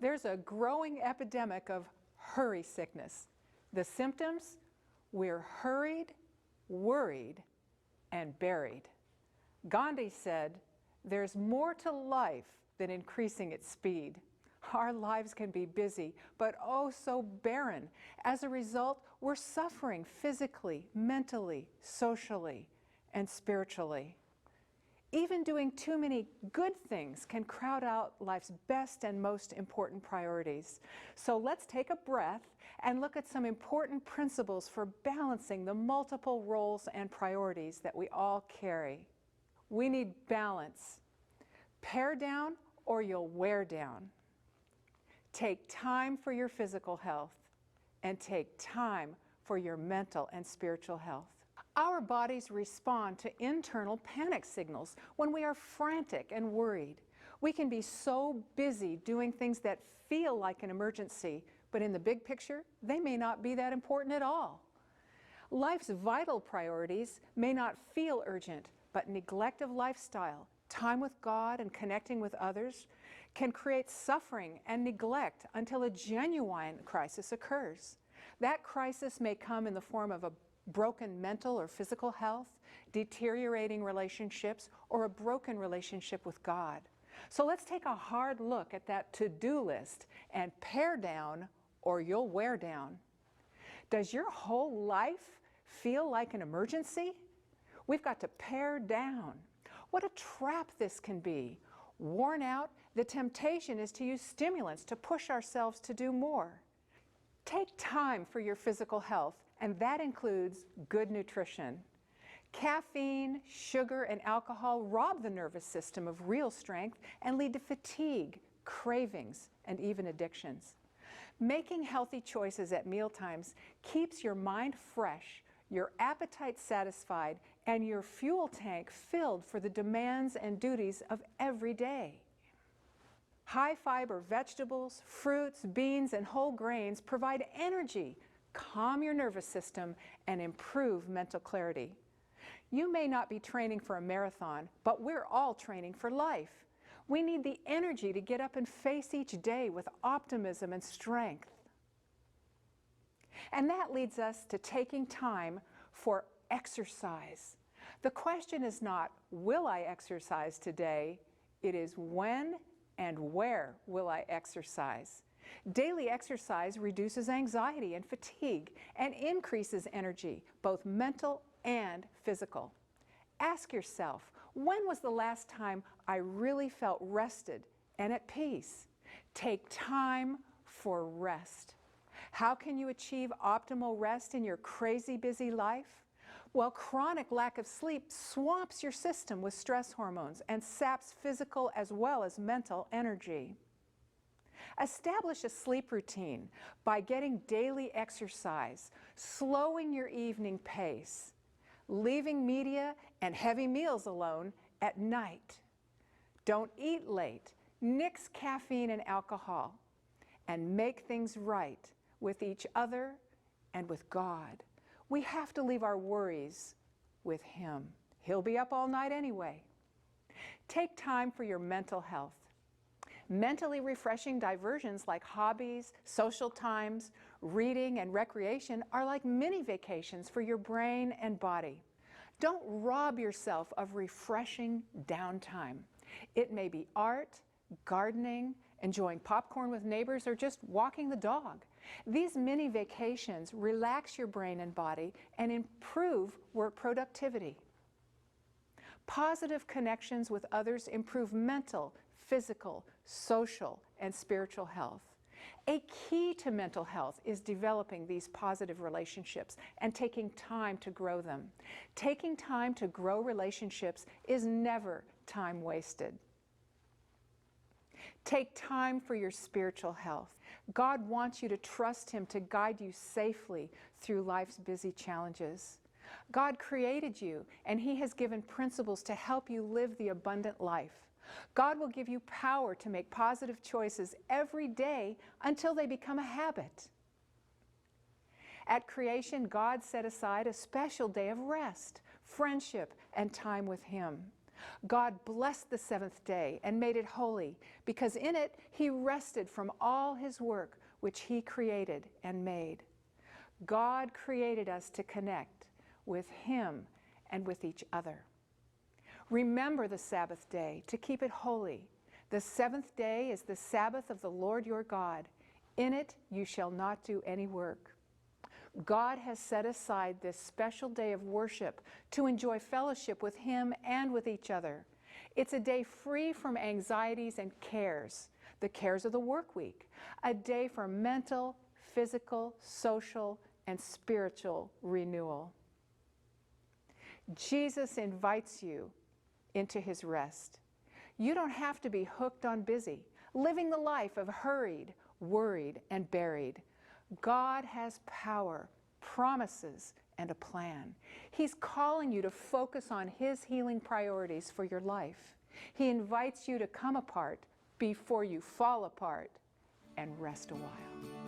There's a growing epidemic of hurry sickness. The symptoms? We're hurried, worried, and buried. Gandhi said, "There's more to life than increasing its speed." Our lives can be busy, but oh so barren. As a result, we're suffering physically, mentally, socially, and spiritually. Even doing too many good things can crowd out life's best and most important priorities. So let's take a breath and look at some important principles for balancing the multiple roles and priorities that we all carry. We need balance. Pare down or you'll wear down. Take time for your physical health and take time for your mental and spiritual health. Our bodies respond to internal panic signals when we are frantic and worried. We can be so busy doing things that feel like an emergency, but in the big picture, they may not be that important at all. Life's vital priorities may not feel urgent, but neglect of lifestyle, time with God and connecting with others can create suffering and neglect until a genuine crisis occurs. That crisis may come in the form of a broken mental or physical health, deteriorating relationships, or a broken relationship with God. So let's take a hard look at that to-do list and pare down or you'll wear down. Does your whole life feel like an emergency? We've got to pare down. What a trap this can be. Worn out, the temptation is to use stimulants to push ourselves to do more. Take time for your physical health, and that includes good nutrition. Caffeine, sugar, and alcohol rob the nervous system of real strength and lead to fatigue, cravings, and even addictions. Making healthy choices at mealtimes keeps your mind fresh, your appetite satisfied, and your fuel tank filled for the demands and duties of every day. High-fiber vegetables, fruits, beans, and whole grains provide energy, calm your nervous system, and improve mental clarity. You may not be training for a marathon, but we're all training for life. We need the energy to get up and face each day with optimism and strength. And that leads us to taking time for exercise. The question is not, will I exercise today? It is when and where will I exercise? Daily exercise reduces anxiety and fatigue and increases energy, both mental and physical. Ask yourself, when was the last time I really felt rested and at peace? Take time for rest. How can you achieve optimal rest in your crazy busy life? Well, chronic lack of sleep swamps your system with stress hormones and saps physical as well as mental energy. Establish a sleep routine by getting daily exercise, slowing your evening pace, leaving media and heavy meals alone at night. Don't eat late, nix caffeine and alcohol, and make things right with each other and with God. We have to leave our worries with Him. He'll be up all night anyway. Take time for your mental health. Mentally refreshing diversions like hobbies, social times, reading, and recreation are like mini vacations for your brain and body. Don't rob yourself of refreshing downtime. It may be art, gardening, enjoying popcorn with neighbors, or just walking the dog. These mini vacations relax your brain and body and improve work productivity. Positive connections with others improve mental, physical, social, and spiritual health. A key to mental health is developing these positive relationships and taking time to grow them. Taking time to grow relationships is never time wasted. Take time for your spiritual health. God wants you to trust Him to guide you safely through life's busy challenges. God created you, and He has given principles to help you live the abundant life. God will give you power to make positive choices every day until they become a habit. At creation, God set aside a special day of rest, friendship, and time with Him. God blessed the seventh day and made it holy, because in it he rested from all his work which he created and made. God created us to connect with him and with each other. Remember the Sabbath day to keep it holy. The seventh day is the Sabbath of the Lord your God. In it you shall not do any work. God has set aside this special day of worship to enjoy fellowship with him and with each other. It's a day free from anxieties and cares, the cares of the work week, a day for mental, physical, social, and spiritual renewal. Jesus invites you into his rest. You don't have to be hooked on busy, living the life of hurried, worried, and buried. God has power, promises, and a plan. He's calling you to focus on his healing priorities for your life. He invites you to come apart before you fall apart and rest a while.